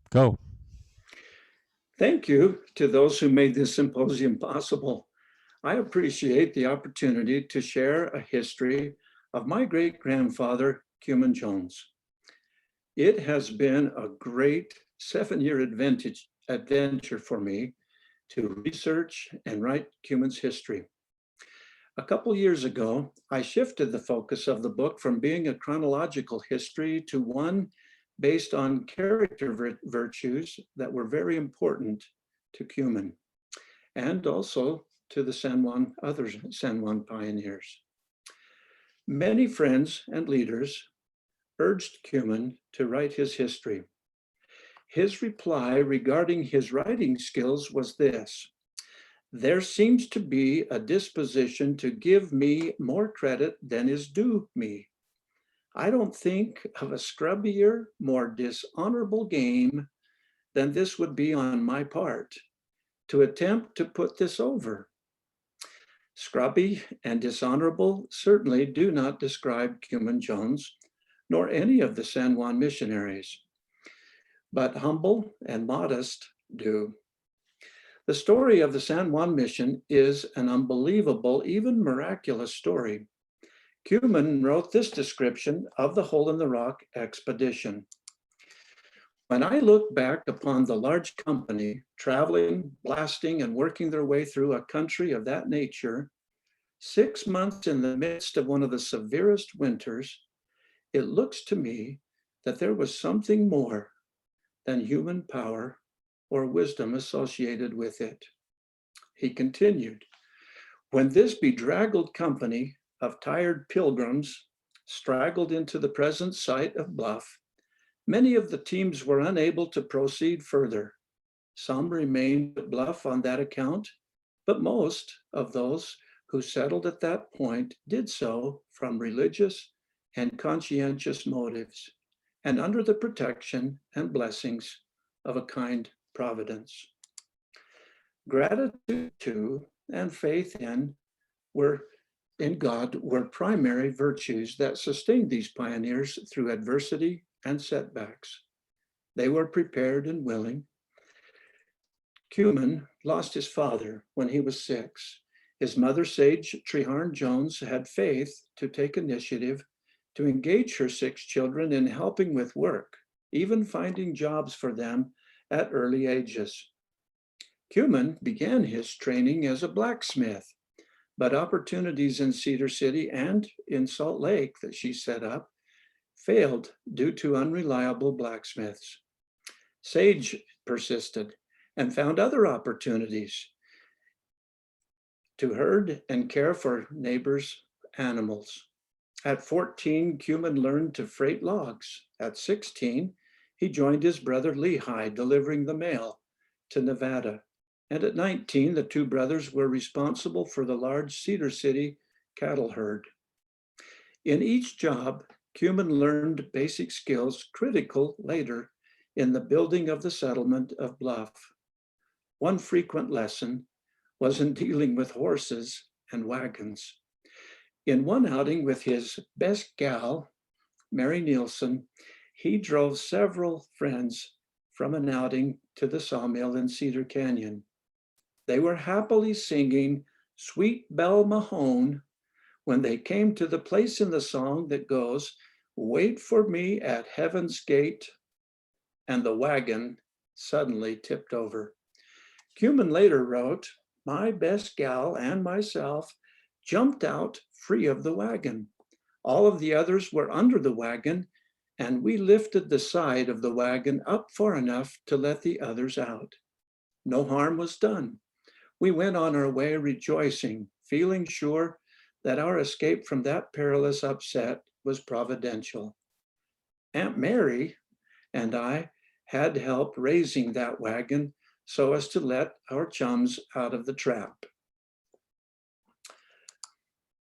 Go. Thank you to those who made this symposium possible. I appreciate the opportunity to share a history of my great-grandfather, Kumen Jones. It has been a great 7-year adventure for me to research and write Kumen's history. A couple years ago, I shifted the focus of the book from being a chronological history to one based on character virtues that were very important to Kumen and also to the other San Juan pioneers. Many friends and leaders urged Kumen to write his history. His reply regarding his writing skills was this: there seems to be a disposition to give me more credit than is due me. I don't think of a scrubbier, more dishonorable game than this would be on my part, to attempt to put this over. Scrubby and dishonorable certainly do not describe Kumen Jones, nor any of the San Juan missionaries, but humble and modest do. The story of the San Juan mission is an unbelievable, even miraculous story. Kumen wrote this description of the Hole in the Rock expedition. When I look back upon the large company traveling, blasting, and working their way through a country of that nature, 6 months in the midst of one of the severest winters, it looks to me that there was something more than human power or wisdom associated with it. He continued, when this bedraggled company of tired pilgrims straggled into the present site of Bluff, many of the teams were unable to proceed further. Some remained at Bluff on that account, but most of those who settled at that point did so from religious and conscientious motives and under the protection and blessings of a kind providence. Gratitude to and faith in God were primary virtues that sustained these pioneers through adversity and setbacks. They were prepared and willing. Kumen lost his father when he was 6. His mother, Sage Treharn Jones, had faith to take initiative to engage her 6 children in helping with work, even finding jobs for them at early ages. Kumen began his training as a blacksmith, but opportunities in Cedar City and in Salt Lake that she set up failed due to unreliable blacksmiths. Sage persisted and found other opportunities to herd and care for neighbors' animals. At 14, Kumen learned to freight logs. At 16, he joined his brother Lehi delivering the mail to Nevada. And at 19, the 2 brothers were responsible for the large Cedar City cattle herd. In each job, Kumen learned basic skills critical later in the building of the settlement of Bluff. One frequent lesson was in dealing with horses and wagons. In one outing with his best gal, Mary Nielsen, he drove several friends from an outing to the sawmill in Cedar Canyon. They were happily singing Sweet Belle Mahone when they came to the place in the song that goes, wait for me at heaven's gate, and the wagon suddenly tipped over. Kumen later wrote, my best gal and myself jumped out free of the wagon. All of the others were under the wagon, and we lifted the side of the wagon up far enough to let the others out. No harm was done. We went on our way rejoicing, feeling sure that our escape from that perilous upset was providential. Aunt Mary and I had help raising that wagon so as to let our chums out of the trap.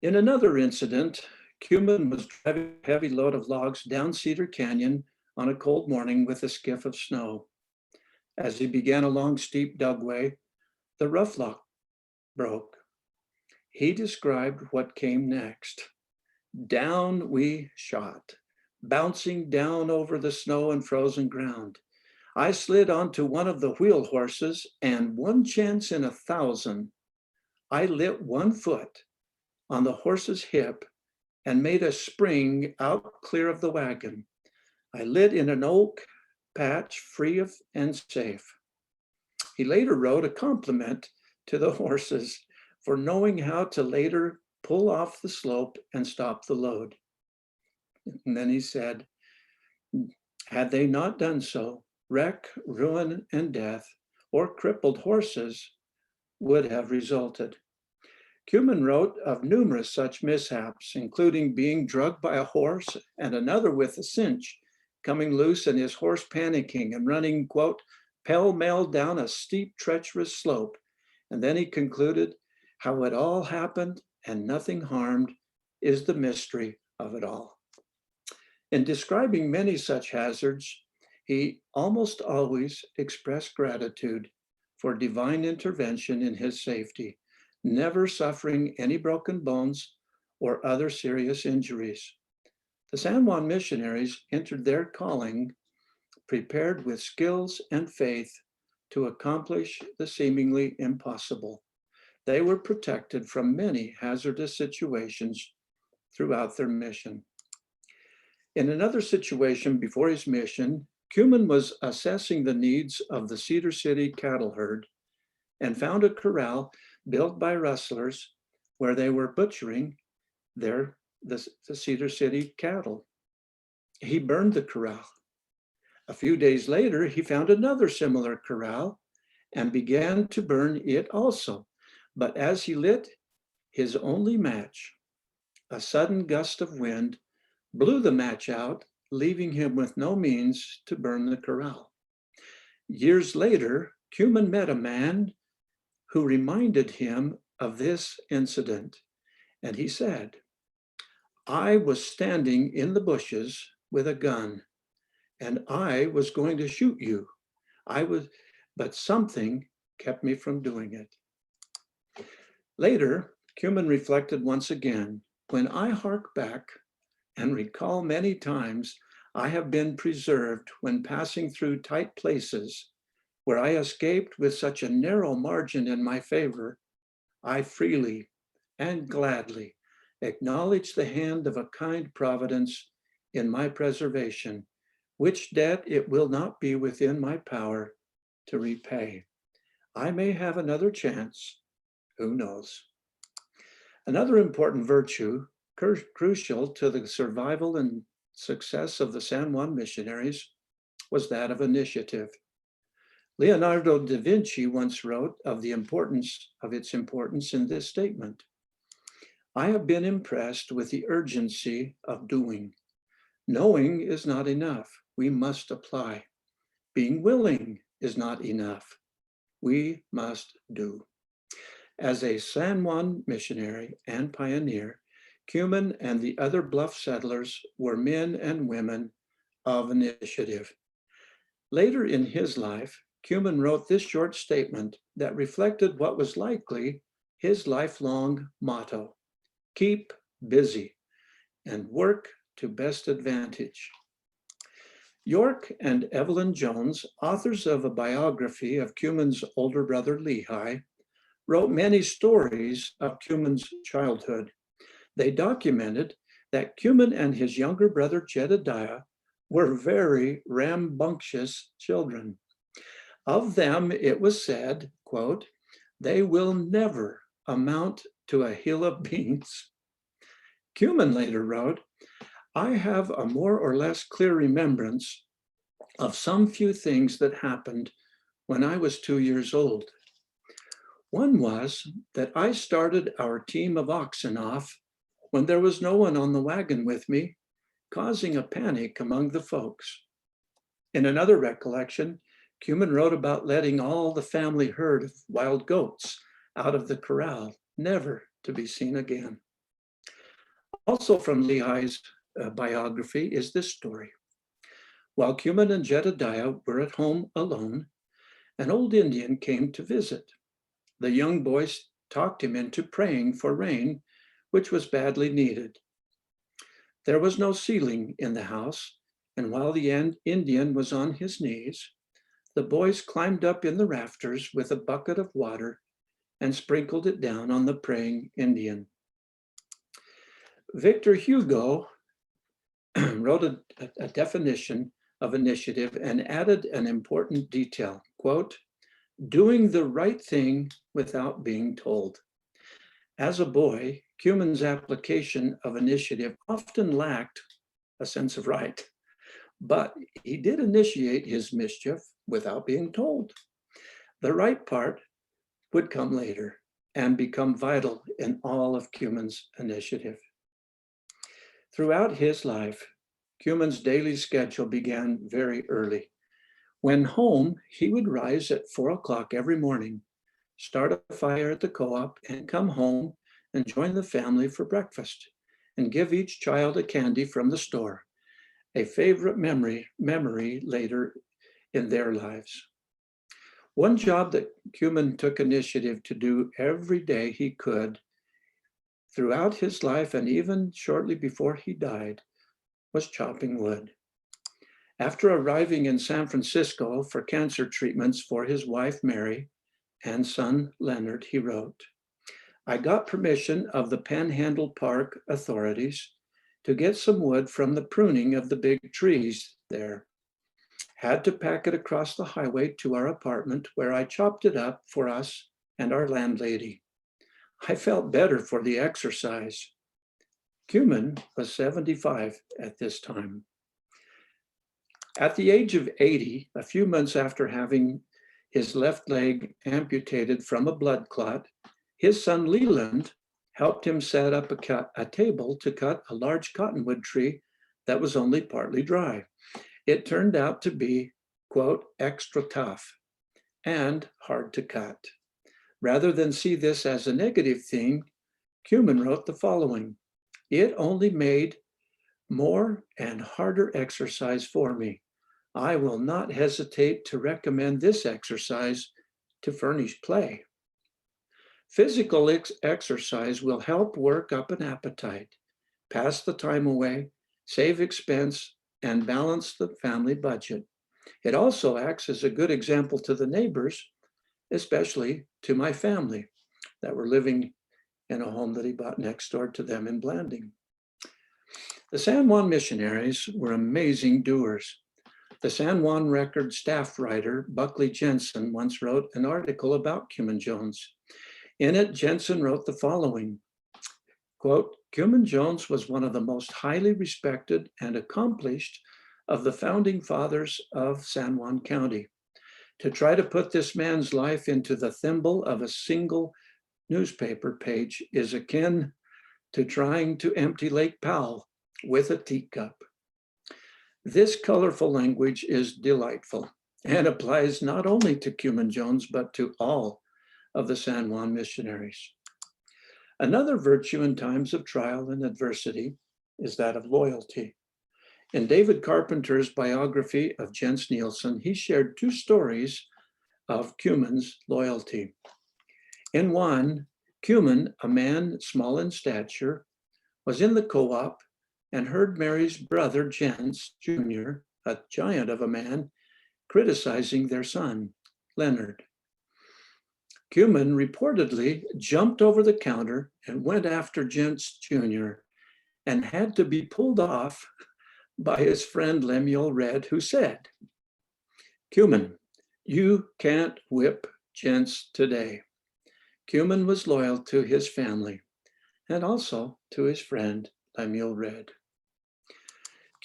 In another incident, Kumen was driving a heavy load of logs down Cedar Canyon on a cold morning with a skiff of snow. As he began a long, steep dugway, the rough log broke. He described what came next. Down we shot, bouncing down over the snow and frozen ground. I slid onto one of the wheel horses, and one chance in 1,000, I lit one foot on the horse's hip and made a spring out clear of the wagon. I lit in an oak patch, free of and safe. He later wrote a compliment to the horses for knowing how to later pull off the slope and stop the load. And then he said, had they not done so, wreck, ruin, and death, or crippled horses would have resulted. Kumen wrote of numerous such mishaps, including being drugged by a horse and another with a cinch, coming loose and his horse panicking and running, quote, pell-mell down a steep, treacherous slope. And then he concluded, how it all happened and nothing harmed is the mystery of it all. In describing many such hazards, he almost always expressed gratitude for divine intervention in his safety, never suffering any broken bones or other serious injuries. The San Juan missionaries entered their calling prepared with skills and faith to accomplish the seemingly impossible. They were protected from many hazardous situations throughout their mission. In another situation before his mission, Kumen was assessing the needs of the Cedar City cattle herd and found a corral built by rustlers where they were butchering the Cedar City cattle. He burned the corral. A few days later, he found another similar corral and began to burn it also. But as he lit his only match, a sudden gust of wind blew the match out, leaving him with no means to burn the corral. Years later, Kumen met a man who reminded him of this incident. And he said, I was standing in the bushes with a gun, and I was going to shoot you. But something kept me from doing it. Later, Kumen reflected once again, when I hark back and recall many times I have been preserved when passing through tight places where I escaped with such a narrow margin in my favor, I freely and gladly acknowledge the hand of a kind providence in my preservation, which debt it will not be within my power to repay. I may have another chance, who knows? Another important virtue crucial to the survival and success of the San Juan missionaries was that of initiative. Leonardo da Vinci once wrote of its importance in this statement. I have been impressed with the urgency of doing. Knowing is not enough. We must apply. Being willing is not enough. We must do. As a San Juan missionary and pioneer, Kumen and the other bluff settlers were men and women of initiative. Later in his life, Kumen wrote this short statement that reflected what was likely his lifelong motto: keep busy and work to best advantage. York and Evelyn Jones, authors of a biography of Kumen's older brother Lehi, wrote many stories of Kumen's childhood. They documented that Kumen and his younger brother Jedediah were very rambunctious children. Of them, it was said, quote, they will never amount to a hill of beans. Kumen later wrote, I have a more or less clear remembrance of some few things that happened when I was 2 years old. One was that I started our team of oxen off when there was no one on the wagon with me, causing a panic among the folks. In another recollection, Kumen wrote about letting all the family herd of wild goats out of the corral, never to be seen again. Also from Lehi's biography is this story. While Kumen and Jedediah were at home alone, an old Indian came to visit. The young boys talked him into praying for rain, which was badly needed. There was no ceiling in the house, and while the Indian was on his knees, the boys climbed up in the rafters with a bucket of water and sprinkled it down on the praying Indian. Victor Hugo wrote a definition of initiative and added an important detail, quote, doing the right thing without being told. As a boy, Kumen's application of initiative often lacked a sense of right, but he did initiate his mischief without being told. The right part would come later and become vital in all of Kumen's initiative. Throughout his life, Kumen's daily schedule began very early. When home, he would rise at 4 o'clock every morning, start a fire at the co-op, and come home and join the family for breakfast, and give each child a candy from the store, a favorite memory later in their lives. One job that Kumen took initiative to do every day he could throughout his life and even shortly before he died was chopping wood. After arriving in San Francisco for cancer treatments for his wife, Mary, and son, Leonard, he wrote, I got permission of the Panhandle Park authorities to get some wood from the pruning of the big trees there. Had to pack it across the highway to our apartment where I chopped it up for us and our landlady. I felt better for the exercise. Kumen was 75 at this time. At the age of 80, a few months after having his left leg amputated from a blood clot, his son Leland helped him set up a table to cut a large cottonwood tree that was only partly dry. It turned out to be, quote, extra tough and hard to cut. Rather than see this as a negative thing, Kumen wrote the following, it only made more and harder exercise for me. I will not hesitate to recommend this exercise to furnish play. Physical exercise will help work up an appetite, pass the time away, save expense, and balance the family budget. It also acts as a good example to the neighbors, especially to my family that were living in a home that he bought next door to them in Blanding. The San Juan missionaries were amazing doers. The San Juan Record staff writer, Buckley Jensen, once wrote an article about Kumen Jones. In it, Jensen wrote the following, quote, Kumen Jones was one of the most highly respected and accomplished of the founding fathers of San Juan County. To try to put this man's life into the thimble of a single newspaper page is akin to trying to empty Lake Powell with a teacup. This colorful language is delightful and applies not only to Kumen Jones, but to all of the San Juan missionaries. Another virtue in times of trial and adversity is that of loyalty. In David Carpenter's biography of Jens Nielsen, he shared two stories of Kumen's loyalty. In one, Kumen, a man small in stature, was in the co-op and heard Mary's brother, Jens Jr., a giant of a man, criticizing their son, Leonard. Kumen reportedly jumped over the counter and went after Jens Jr. and had to be pulled off by his friend Lemuel Red, who said, Kumen, you can't whip Jens today. Kumen was loyal to his family and also to his friend Lemuel Red.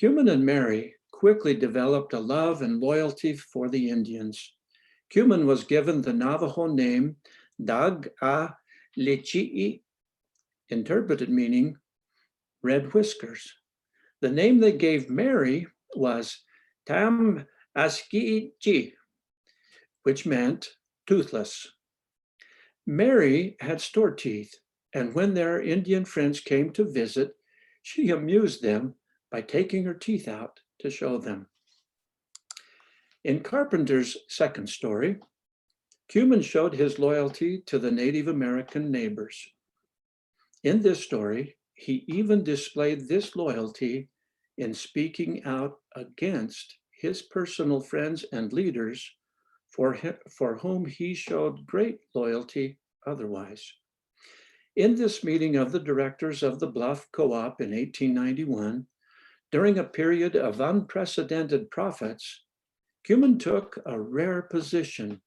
Kumen and Mary quickly developed a love and loyalty for the Indians. Kumen was given the Navajo name Dag-a-Lichii, interpreted meaning red whiskers. The name they gave Mary was Tam-aski-chi, which meant toothless. Mary had store teeth, and when their Indian friends came to visit, she amused them by taking her teeth out to show them. In Carpenter's second story, Kumen showed his loyalty to the Native American neighbors. In this story, he even displayed this loyalty in speaking out against his personal friends and leaders for whom he showed great loyalty otherwise. In this meeting of the directors of the Bluff Co-op in 1891, during a period of unprecedented profits, Kumen took a rare position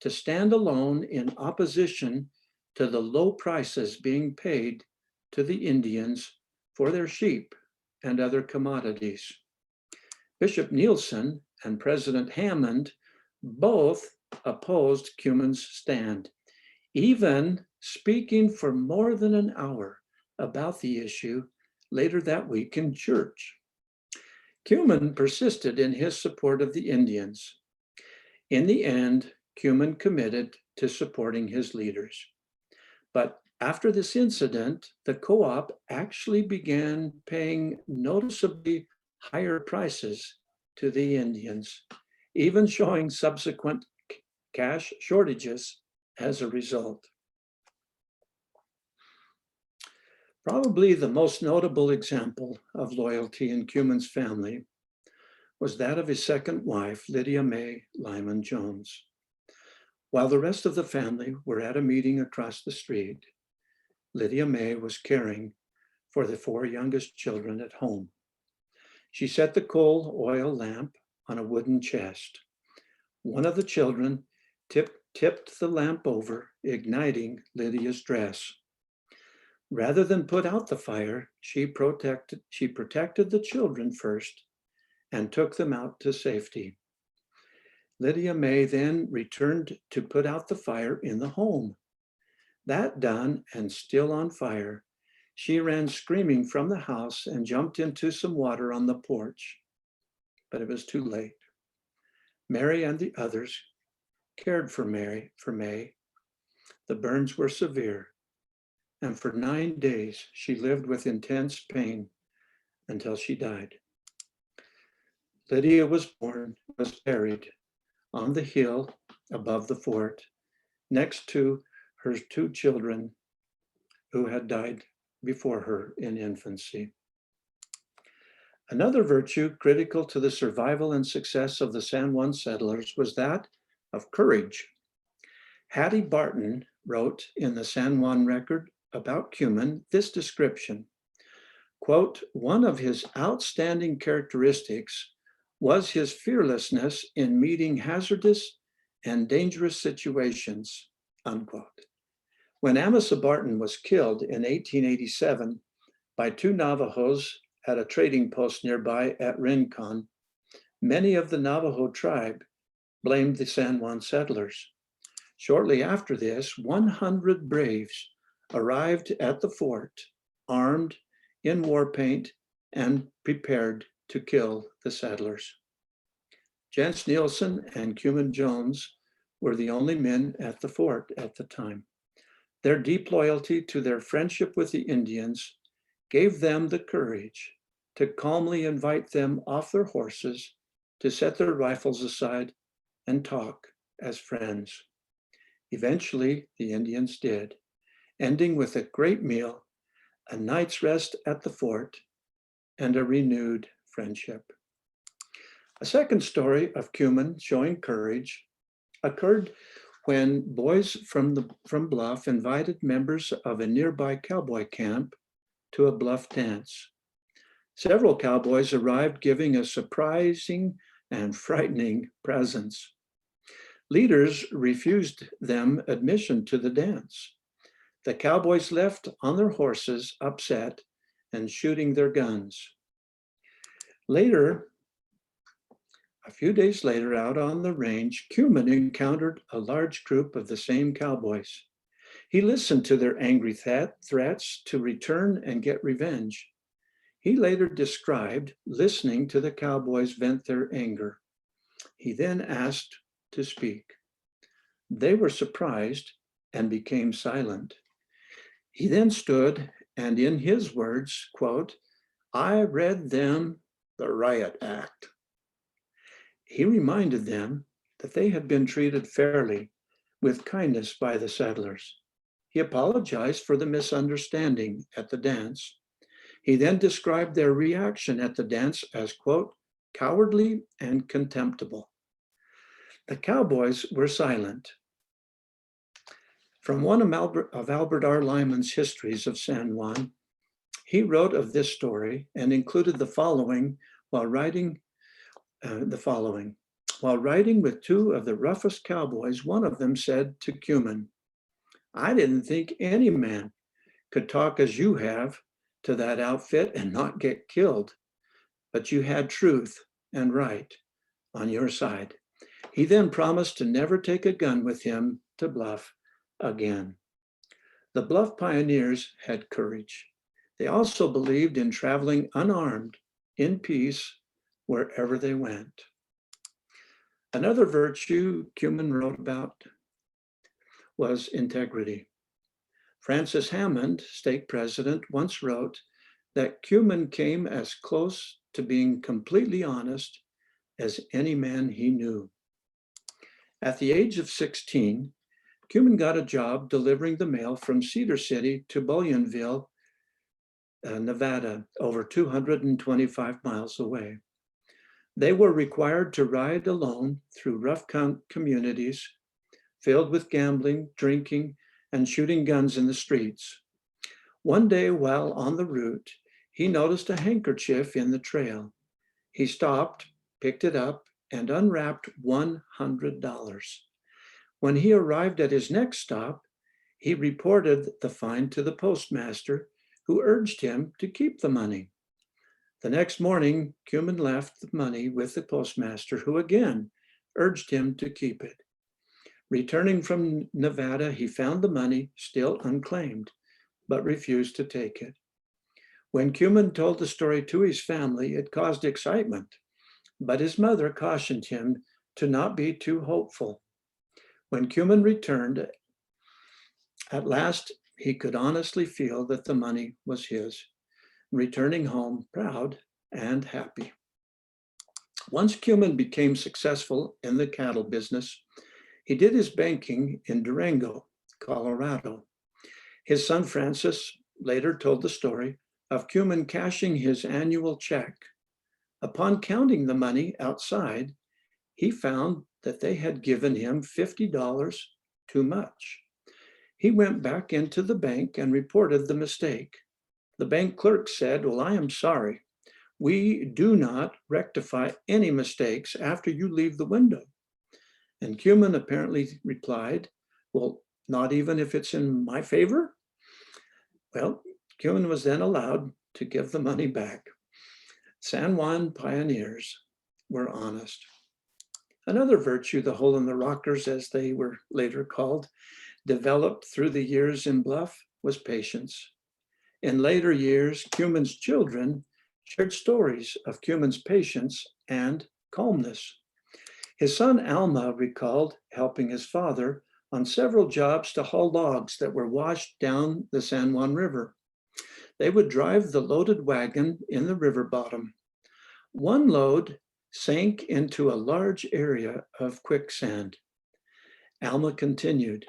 to stand alone in opposition to the low prices being paid to the Indians for their sheep and other commodities. Bishop Nielsen and President Hammond both opposed Kumen's stand, even speaking for more than an hour about the issue later that week in church. Kumen persisted in his support of the Indians. In the end, Kumen committed to supporting his leaders. But after this incident, the co-op actually began paying noticeably higher prices to the Indians, even showing subsequent cash shortages as a result. Probably the most notable example of loyalty in Kumen's family was that of his second wife, Lydia May Lyman Jones. While the rest of the family were at a meeting across the street, Lydia May was caring for the 4 youngest children at home. She set the coal oil lamp on a wooden chest. One of the children tipped the lamp over, igniting Lydia's dress. Rather than put out the fire, she protected the children first and took them out to safety. Lydia May then returned to put out the fire in the home. That done and still on fire, she ran screaming from the house and jumped into some water on the porch. But it was too late. Mary and the others cared for May. The burns were severe, and for 9 days she lived with intense pain until she died. Lydia was buried on the hill above the fort, next to her 2 children who had died before her in infancy. Another virtue critical to the survival and success of the San Juan settlers was that of courage. Hattie Barton wrote in the San Juan record about Kumen this description, quote, "One of his outstanding characteristics was his fearlessness in meeting hazardous and dangerous situations," unquote. When Amasa Barton was killed in 1887 by 2 Navajos at a trading post nearby at Rincon, many of the Navajo tribe blamed the San Juan settlers. Shortly after this, 100 braves arrived at the fort, armed in war paint and prepared to kill the settlers. Jens Nielsen and Kumen Jones were the only men at the fort at the time. Their deep loyalty to their friendship with the Indians gave them the courage to calmly invite them off their horses, to set their rifles aside and talk as friends. Eventually, the Indians did, ending with a great meal, a night's rest at the fort, and a renewed friendship. A second story of Kumen showing courage occurred when boys from Bluff invited members of a nearby cowboy camp to a Bluff dance. Several cowboys arrived giving a surprising and frightening presents. Leaders refused them admission to the dance. The cowboys left on their horses, upset and shooting their guns. A few days later, out on the range, Kumen encountered a large group of the same cowboys. He listened to their angry threats to return and get revenge. He later described listening to the cowboys vent their anger. He then asked to speak. They were surprised and became silent. He then stood and in his words, quote, "I read them the riot act." He reminded them that they had been treated fairly, with kindness by the settlers. He apologized for the misunderstanding at the dance. He then described their reaction at the dance as, quote, "cowardly and contemptible." The cowboys were silent. From one of Albert R. Lyman's histories of San Juan, he wrote of this story and included the following while writing While riding with two of the roughest cowboys, one of them said to Kumen, "I didn't think any man could talk as you have to that outfit and not get killed, but you had truth and right on your side." He then promised to never take a gun with him to Bluff again. The Bluff pioneers had courage. They also believed in traveling unarmed in peace wherever they went. Another virtue Kumen wrote about was integrity. Francis Hammond, state president, once wrote that Kumen came as close to being completely honest as any man he knew. At the age of 16, Kumen got a job delivering the mail from Cedar City to Bullionville, Nevada, over 225 miles away. They were required to ride alone through rough communities filled with gambling, drinking, and shooting guns in the streets. One day while on the route, he noticed a handkerchief in the trail. He stopped, picked it up, and unwrapped $100. When he arrived at his next stop, he reported the find to the postmaster, who urged him to keep the money. The next morning, Kumen left the money with the postmaster, who again urged him to keep it. Returning from Nevada, he found the money still unclaimed, but refused to take it. When Kumen told the story to his family, it caused excitement, but his mother cautioned him to not be too hopeful. When Kumen returned, at last he could honestly feel that the money was his, returning home proud and happy. Once Kumen became successful in the cattle business, he did his banking in Durango, Colorado. His son Francis later told the story of Kumen cashing his annual check. Upon counting the money outside, he found that they had given him $50 too much. He went back into the bank and reported the mistake. The bank clerk said, "Well, I am sorry. We do not rectify any mistakes after you leave the window." And Kumen apparently replied, "Well, not even if it's in my favor?" Well, Kumen was then allowed to give the money back. San Juan pioneers were honest. Another virtue, the hole in the rockers, as they were later called, developed through the years in Bluff was patience. In later years, Kumen's children shared stories of Kumen's patience and calmness. His son Alma recalled helping his father on several jobs to haul logs that were washed down the San Juan River. They would drive the loaded wagon in the river bottom. One load sank into a large area of quicksand. Alma continued,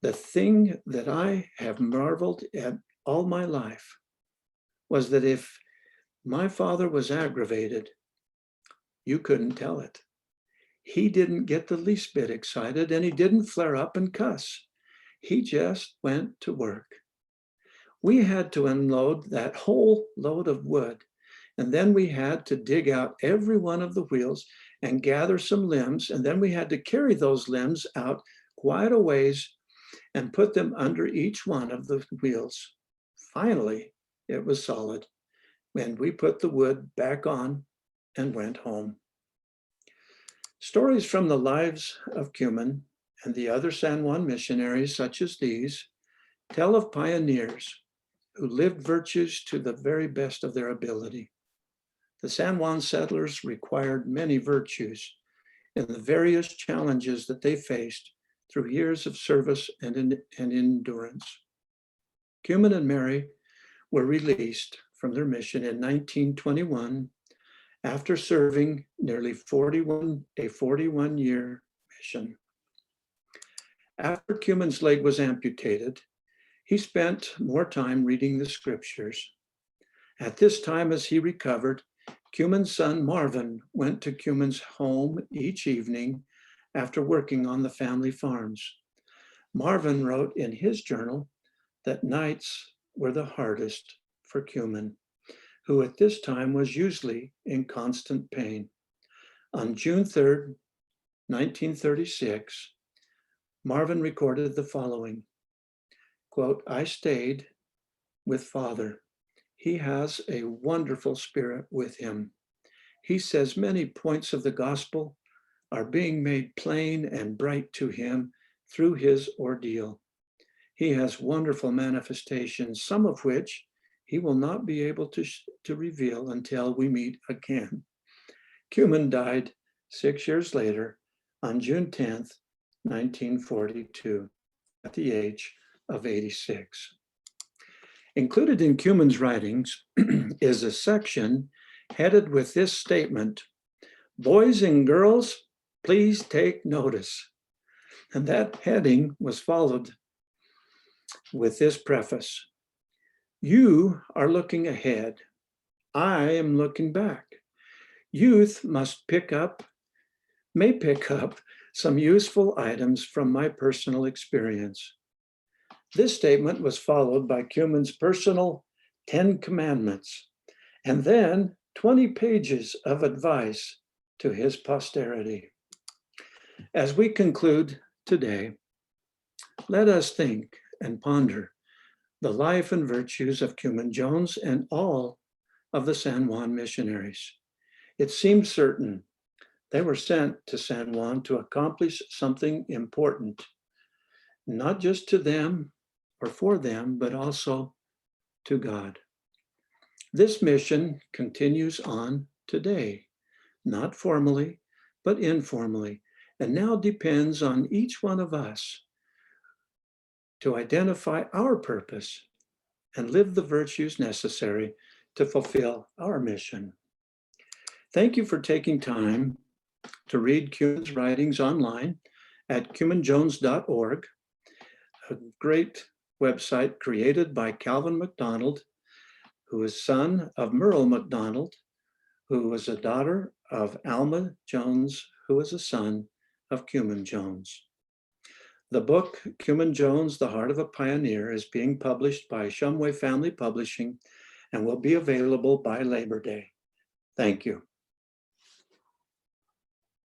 "The thing that I have marveled at all my life was that if my father was aggravated, you couldn't tell it. He didn't get the least bit excited, and he didn't flare up and cuss. He just went to work. We had to unload that whole load of wood, and then we had to dig out every one of the wheels and gather some limbs, and then we had to carry those limbs out quite a ways and put them under each one of the wheels. Finally, it was solid, and we put the wood back on and went home." Stories from the lives of Kumen and the other San Juan missionaries, such as these, tell of pioneers who lived virtues to the very best of their ability. The San Juan settlers required many virtues in the various challenges that they faced through years of service and endurance. Kumen and Mary were released from their mission in 1921 after serving nearly a 41-year mission. After Kumen's leg was amputated, he spent more time reading the scriptures. At this time, as he recovered, Kumen's son Marvin went to Kumen's home each evening after working on the family farms. Marvin wrote in his journal that nights were the hardest for Kumen, who at this time was usually in constant pain. On June 3rd, 1936, Marvin recorded the following, quote, "I stayed with Father. He has a wonderful spirit with him. He says many points of the gospel are being made plain and bright to him through his ordeal. He has wonderful manifestations, some of which he will not be able to reveal until we meet again." Kumen died 6 years later on June 10th, 1942, at the age of 86. Included in Kumen's writings is a section headed with this statement, "Boys and girls, please take notice." And that heading was followed with this preface, "You are looking ahead. I am looking back. Youth may pick up some useful items from my personal experience." This statement was followed by Kumen's personal 10 commandments, and then 20 pages of advice to his posterity. As we conclude today, let us think and ponder the life and virtues of Kumen Jones and all of the San Juan missionaries. It seems certain they were sent to San Juan to accomplish something important, not just to them or for them, but also to God. This mission continues on today, not formally, but informally, and now depends on each one of us to identify our purpose and live the virtues necessary to fulfill our mission. Thank you for taking time to read Kumen's writings online at kumenjones.org, a great website created by Calvin MacDonald, who is son of Merle MacDonald, who was a daughter of Alma Jones, who was a son of Kumen Jones. The book, Kumen Jones, The Heart of a Pioneer, is being published by Shumway Family Publishing and will be available by Labor Day. Thank you.